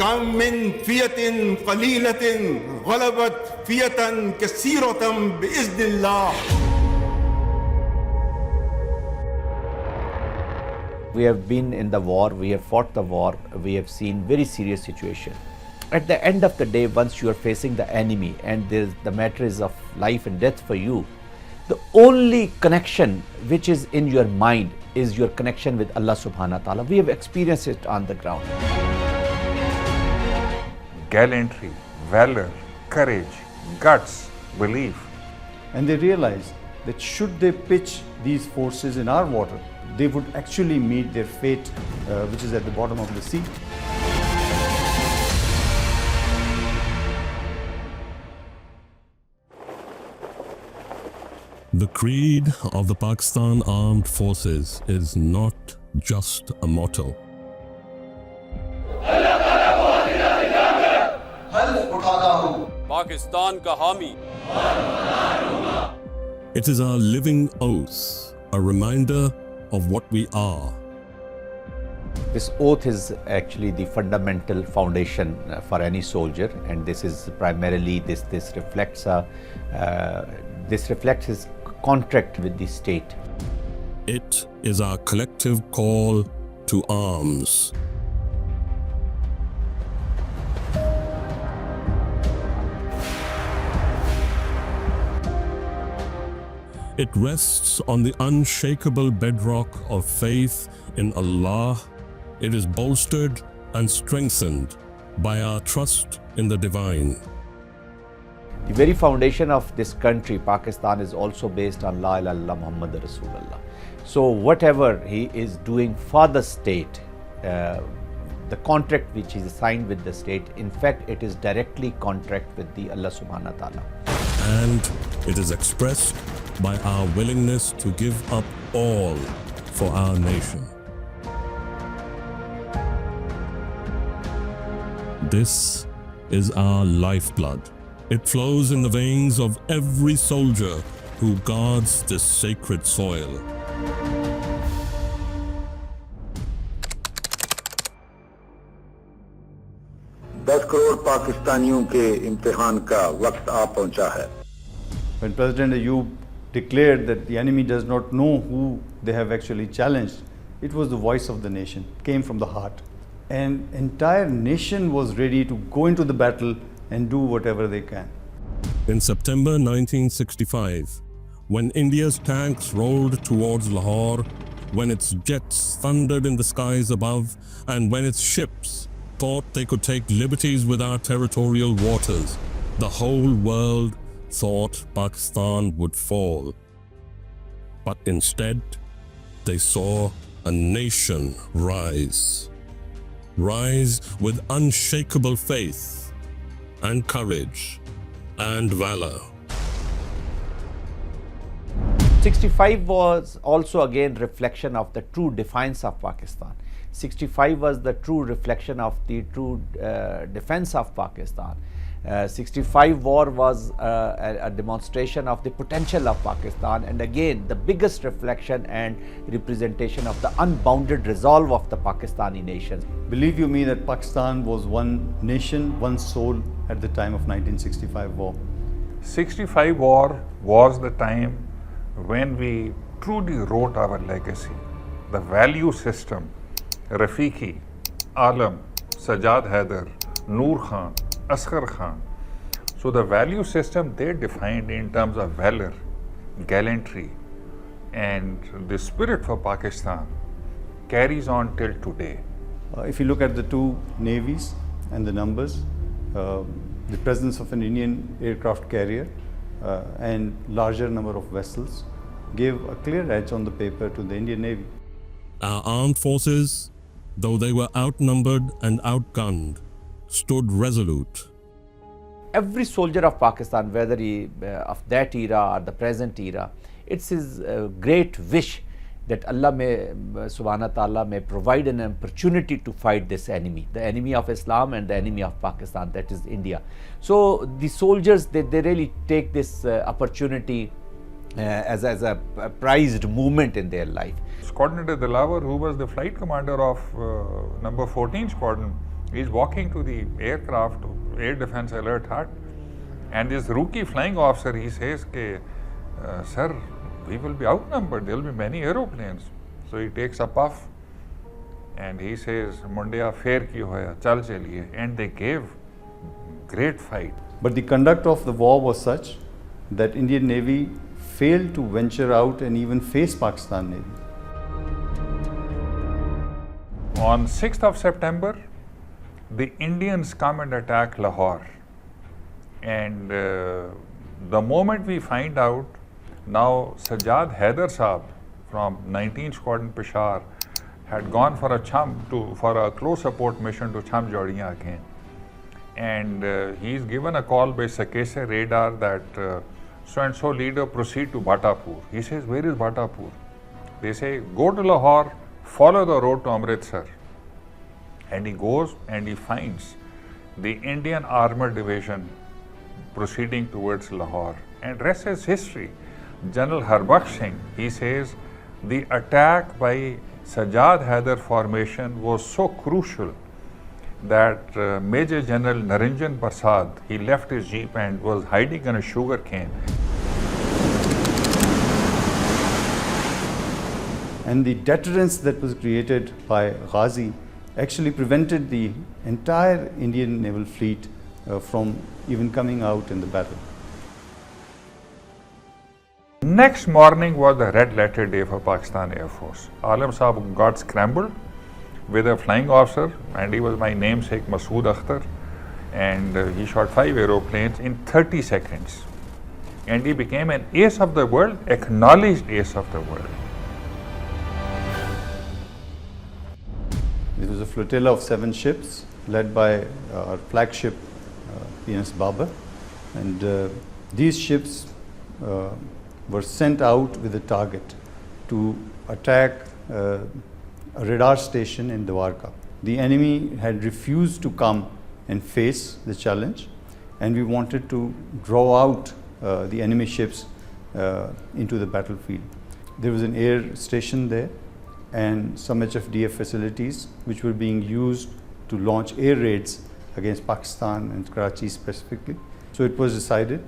كم من فئة قليلة غلبت فئة كثيرة بإذن الله. We have been in the war, we have fought the war, we have seen very serious situation. At the end of the day, once you are facing the enemy and the matter is of life and death for you, the only connection which is in your mind is your connection with Allah subhanahu wa ta'ala. We have experienced it on the ground. Gallantry, valor, courage, guts, belief. And they realized that should they pitch these forces in our water, they would actually meet their fate, which is at the bottom of the sea. The creed of the Pakistan Armed Forces is not just a motto. Pakistan ka hami. It is our living oath, a reminder of what we are. This oath is actually the fundamental foundation for any soldier, and this is primarily this reflects his contract with the state. It is our collective call to arms. It rests on the unshakable bedrock of faith in Allah. It is bolstered and strengthened by our trust in the Divine. The very foundation of this country, Pakistan, is also based on La ilaha illallah Muhammad Rasulullah. So whatever he is doing for the state, the contract which is signed with the state, in fact, it is directly contract with the Allah subhanahu wa ta'ala. And it is expressed by our willingness to give up all for our nation. This is our lifeblood. It flows in the veins of every soldier who guards this sacred soil. दस करोड़ पाकिस्तानियों के इम्तिहान का वक्त आ पहुंचा है. When President Ayub declared that the enemy does not know who they have actually challenged, it was the voice of the nation. It came from the heart. And entire nation was ready to go into the battle and do whatever they can. In September 1965, when India's tanks rolled towards Lahore, when its jets thundered in the skies above, and when its ships thought they could take liberties with our territorial waters, the whole world thought Pakistan would fall. But instead, they saw a nation rise. Rise with unshakable faith and courage and valor. 65 was also again reflection of the true defiance of Pakistan. 65 was the true reflection of the true defense of Pakistan. 65 war was a demonstration of the potential of Pakistan, and again the biggest reflection and representation of the unbounded resolve of the Pakistani nation. Believe you me that Pakistan was one nation, one soul at the time of 1965 war. 65 war was the time when we truly wrote our legacy. The value system, Rafiqi, Alam, Sajjad Haider, Noor Khan, Asghar Khan. So the value system they defined in terms of valor, gallantry, and the spirit for Pakistan carries on till today. If you look at the two navies and the numbers, the presence of an Indian aircraft carrier and larger number of vessels gave a clear edge on the paper to the Indian Navy. Our armed forces, though they were outnumbered and outgunned, stood resolute. Every soldier of Pakistan, whether he of that era or the present era, it's his great wish that Allah may subhanahu wa ta'ala may provide an opportunity to fight this enemy, the enemy of Islam and the enemy of Pakistan, that is India. So the soldiers, they really take this opportunity as a prized moment in their life. Coordinator Dilawar, who was the flight commander of number 14 squadron, He's walking to the aircraft, air defense alert hut, and this rookie flying officer, he says, sir, we will be outnumbered, there will be many aeroplanes. So he takes a puff and he says, Mundia, fair ki hoya, chal chaliye. And they gave great fight. But the conduct of the war was such that Indian Navy failed to venture out and even face Pakistan Navy. On 6th of September, the Indians come and attack Lahore. And the moment we find out, now Sajjad Haider Saab from 19th Squadron Peshawar had gone for a close support mission to Cham Jodiya again. And he's given a call by Sakese radar that so-and-so leader proceed to Batapur. He says, where is Batapur? They say, go to Lahore, follow the road to Amritsar. And he goes and he finds the Indian Armored Division proceeding towards Lahore. And rest is history. General Harbaksh Singh, he says, the attack by Sajjad Haider formation was so crucial that Major General Naranjan Prasad, he left his jeep and was hiding on a sugar cane. And the deterrence that was created by Ghazi actually prevented the entire Indian naval fleet from even coming out in the battle. Next morning was the red letter day for Pakistan Air Force. Alam Saab got scrambled with a flying officer, and he was my namesake Masood Akhtar, and he shot 5 aeroplanes in 30 seconds. And he became an ace of the world, acknowledged ace of the world. It was a flotilla of 7 ships led by our flagship PNS Babar, and these ships were sent out with a target to attack a radar station in Dwarka. The enemy had refused to come and face the challenge, and we wanted to draw out the enemy ships into the battlefield. There was an air station there and some HFDF facilities which were being used to launch air raids against Pakistan and Karachi specifically. So it was decided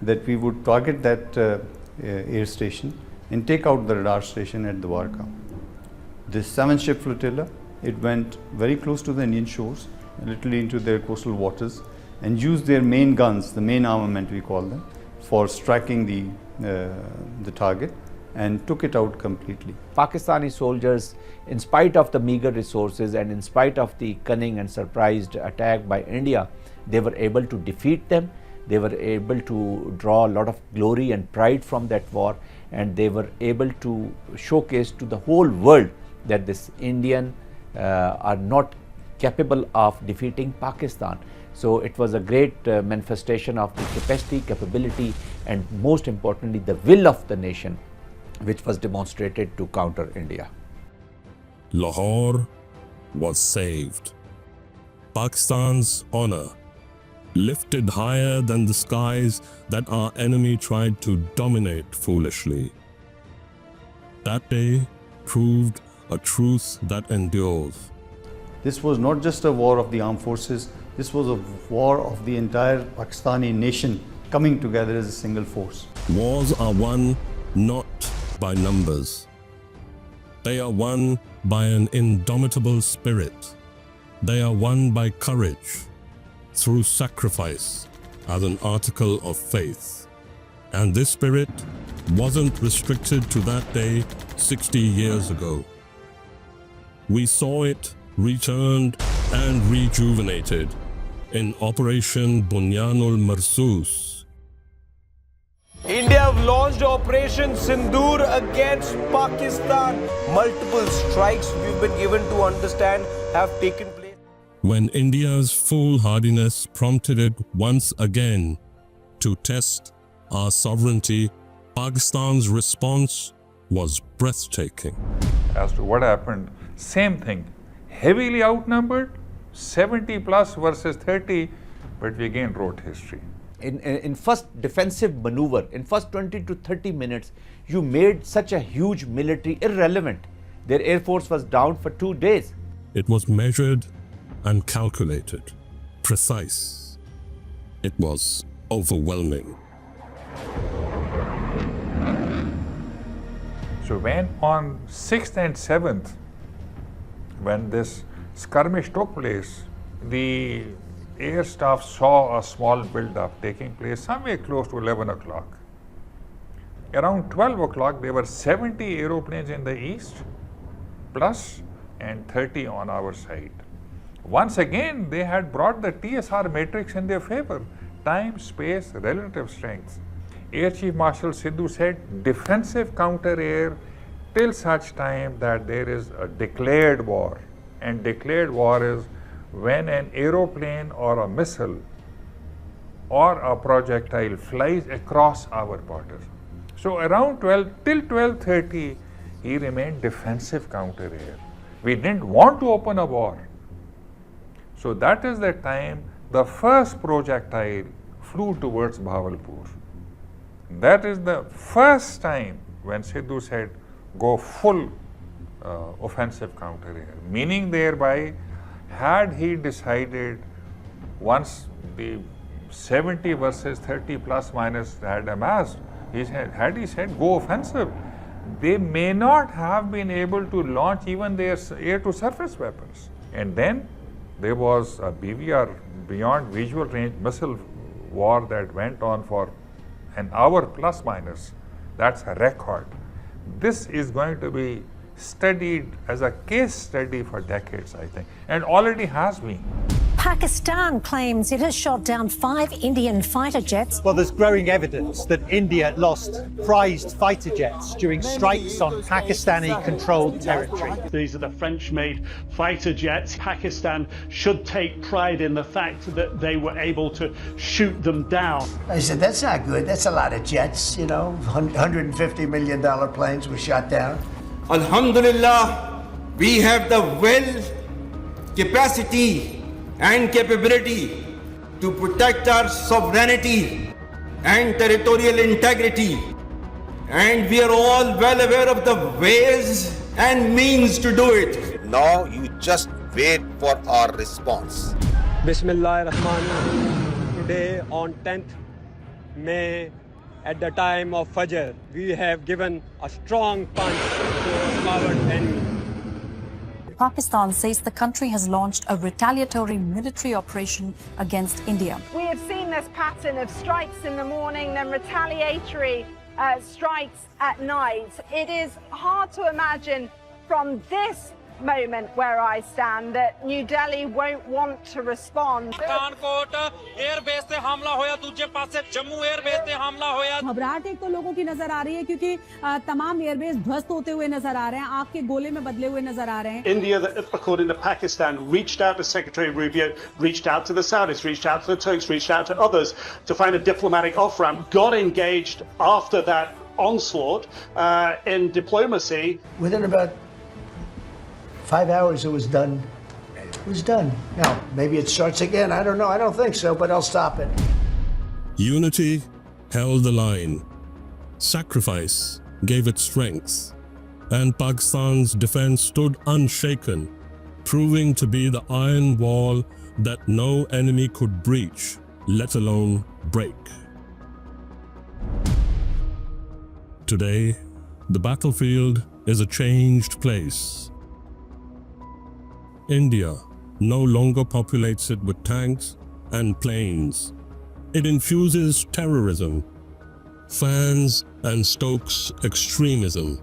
that we would target that air station and take out the radar station at Dwarka. This 7-ship flotilla, it went very close to the Indian shores, literally into their coastal waters, and used their main guns, the main armament we call them, for striking the target, and took it out completely. Pakistani soldiers, in spite of the meager resources and in spite of the cunning and surprised attack by India, they were able to defeat them. They were able to draw a lot of glory and pride from that war, and they were able to showcase to the whole world that this Indian are not capable of defeating Pakistan. So it was a great manifestation of the capacity, capability, and most importantly the will of the nation, which was demonstrated to counter India. Lahore was saved. Pakistan's honor lifted higher than the skies that our enemy tried to dominate foolishly. That day proved a truth that endures. This was not just a war of the armed forces, this was a war of the entire Pakistani nation coming together as a single force. Wars are won not by numbers. They are won by an indomitable spirit. They are won by courage, through sacrifice as an article of faith. And this spirit wasn't restricted to that day 60 years ago. We saw it returned and rejuvenated in Operation Bunyanul Marsus. India have launched Operation Sindoor against Pakistan. Multiple strikes we've been given to understand have taken place. When India's foolhardiness prompted it once again to test our sovereignty, Pakistan's response was breathtaking. As to what happened, same thing. Heavily outnumbered, 70 plus versus 30, but we again wrote history. In first defensive maneuver, in first 20 to 30 minutes, you made such a huge military irrelevant. Their air force was down for 2 days. It was measured and calculated, precise. It was overwhelming. So when on 6th and 7th, when this skirmish took place, the air staff saw a small build-up taking place somewhere close to 11 o'clock. Around 12 o'clock, there were 70 aeroplanes in the east, plus and 30 on our side. Once again, they had brought the TSR matrix in their favor: time, space, relative strength. Air Chief Marshal Sidhu said, defensive counter-air till such time that there is a declared war. And declared war is when an aeroplane or a missile or a projectile flies across our borders. So around 12 till 12:30, he remained defensive counter-air. We didn't want to open a war. So that is the time the first projectile flew towards Bahawalpur. That is the first time when Sidhu said, go full offensive counter-air, meaning thereby, had he decided once the 70 versus 30 plus minus had amassed, had he said go offensive, they may not have been able to launch even their air-to-surface weapons. And then there was a BVR, beyond visual range missile war, that went on for an hour plus minus. That's a record. This is going to be studied as a case study for decades, I think, and already has been. Pakistan claims it has shot down 5 Indian fighter jets. Well, there's growing evidence that India lost prized fighter jets during strikes on Pakistani-controlled territory. These are the French-made fighter jets. Pakistan should take pride in the fact that they were able to shoot them down. I said, that's not good. That's a lot of jets, you know. $150 million planes were shot down. Alhamdulillah, we have the will, capacity and capability to protect our sovereignty and territorial integrity. And we are all well aware of the ways and means to do it. Now you just wait for our response. Bismillahirrahmanirrahim. Today on 10th May, at the time of Fajr, we have given a strong punch to a coward enemy. Pakistan says the country has launched a retaliatory military operation against India. We have seen this pattern of strikes in the morning, then retaliatory strikes at night. It is hard to imagine from this moment where I stand that New Delhi won't want to respond. घबराहट एक तो लोगों की नजर आ रही है क्योंकि तमाम एयरबेस ध्वस्त होते हुए नजर आ रहे हैं, आग के गोले में बदले हुए नजर आ रहे हैं. India, according to Pakistan, reached out to Secretary Rubio, reached out to the Saudis, reached out to the Turks, reached out to others to find a diplomatic off-ramp, got engaged after that onslaught in diplomacy. Within about 5 hours, it was done. It was done. Now, maybe it starts again. I don't know. I don't think so, but I'll stop it. Unity held the line. Sacrifice gave it strength. And Pakistan's defense stood unshaken, proving to be the iron wall that no enemy could breach, let alone break. Today, the battlefield is a changed place. India no longer populates it with tanks and planes. It infuses terrorism, fans and stokes extremism.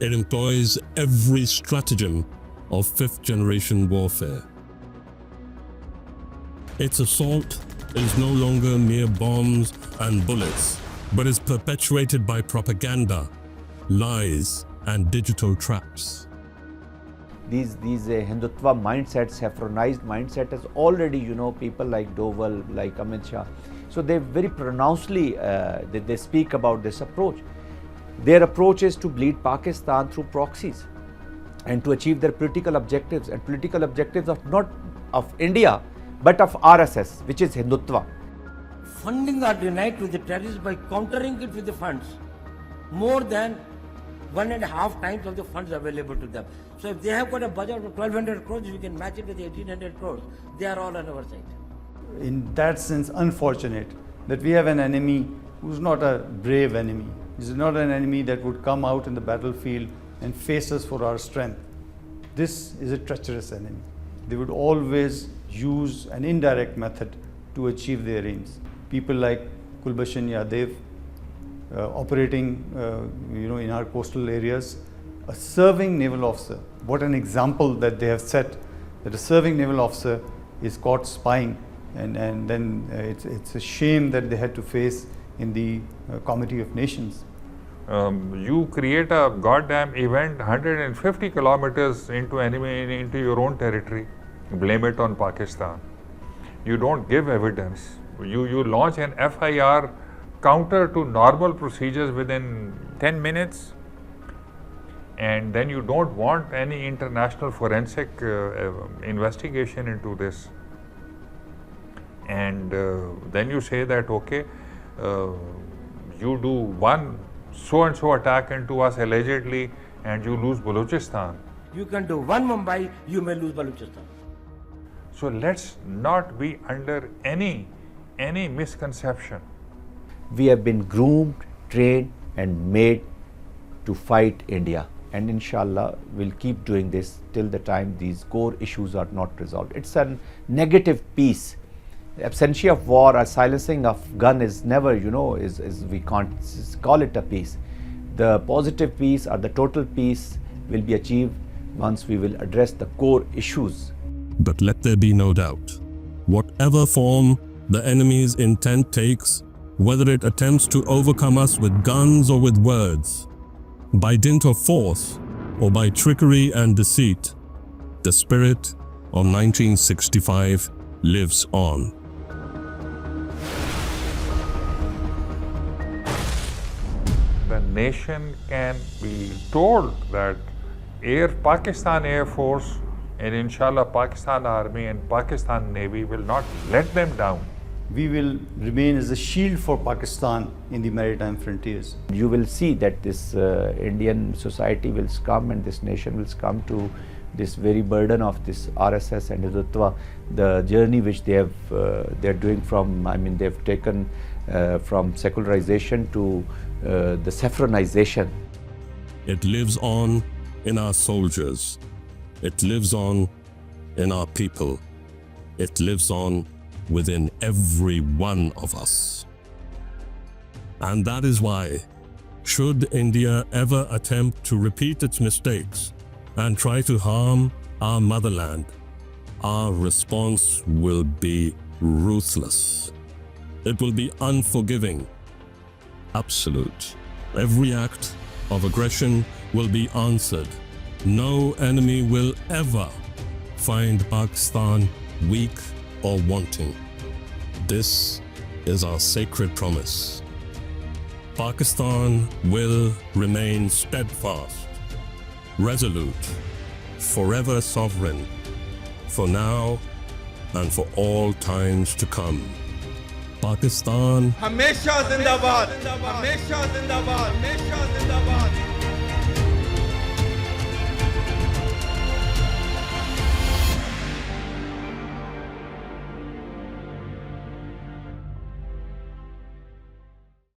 It employs every stratagem of fifth-generation warfare. Its assault is no longer mere bombs and bullets, but is perpetuated by propaganda, lies, and digital traps. These Hindutva mindsets, saffronized mindset has already, people like Doval, like Amit Shah. So they very pronouncedly, they speak about this approach. Their approach is to bleed Pakistan through proxies and to achieve their political objectives, and political objectives of not of India, but of RSS, which is Hindutva. Funding are denied to the terrorists by countering it with the funds more than 1.5 times of the funds available to them. So if they have got a budget of 1200 crores, you can match it with 1800 crores. They are all on our side. In that sense, unfortunate that we have an enemy who's not a brave enemy. He's not an enemy that would come out in the battlefield and face us for our strength. This is a treacherous enemy. They would always use an indirect method to achieve their aims. People like Kulbhushan Yadav, operating in our coastal areas, a serving naval officer. What an example that they have set, that a serving naval officer is caught spying, and then it's a shame that they had to face in the Committee of Nations. You create a goddamn event 150 kilometers into your own territory, blame it on Pakistan. You don't give evidence. You launch an FIR counter to normal procedures within 10 minutes, and then you don't want any international forensic investigation into this. And then you say that, okay, you do one so-and-so attack into us allegedly and you lose Balochistan. You can do one Mumbai, you may lose Balochistan. So let's not be under any misconception. We have been groomed, trained and made to fight India, and inshallah we'll keep doing this till the time these core issues are not resolved. It's a negative peace. The absence of war or silencing of gun is never, we can't call it a peace. The positive peace or the total peace will be achieved once we will address the core issues. But let there be no doubt, whatever form the enemy's intent takes, whether it attempts to overcome us with guns or with words, by dint of force or by trickery and deceit, the spirit of 1965 lives on. The nation can be told that Pakistan Air Force and inshallah Pakistan Army and Pakistan Navy will not let them down. We will remain as a shield for Pakistan in the maritime frontiers. You will see that this Indian society will succumb and this nation will succumb to this very burden of this RSS and Hindutva, the journey which they're doing from, they've taken from secularization to the saffronization. It lives on in our soldiers. It lives on in our people. It lives on within every one of us. And that is why, should India ever attempt to repeat its mistakes and try to harm our motherland, our response will be ruthless. It will be unforgiving, absolute. Every act of aggression will be answered. No enemy will ever find Pakistan weak or wanting. This is our sacred promise. Pakistan will remain steadfast, resolute, forever sovereign, for now and for all times to come. Pakistan हमेशा जिंदाबाद, हमेशा जिंदाबाद, हमेशा जिंदाबाद.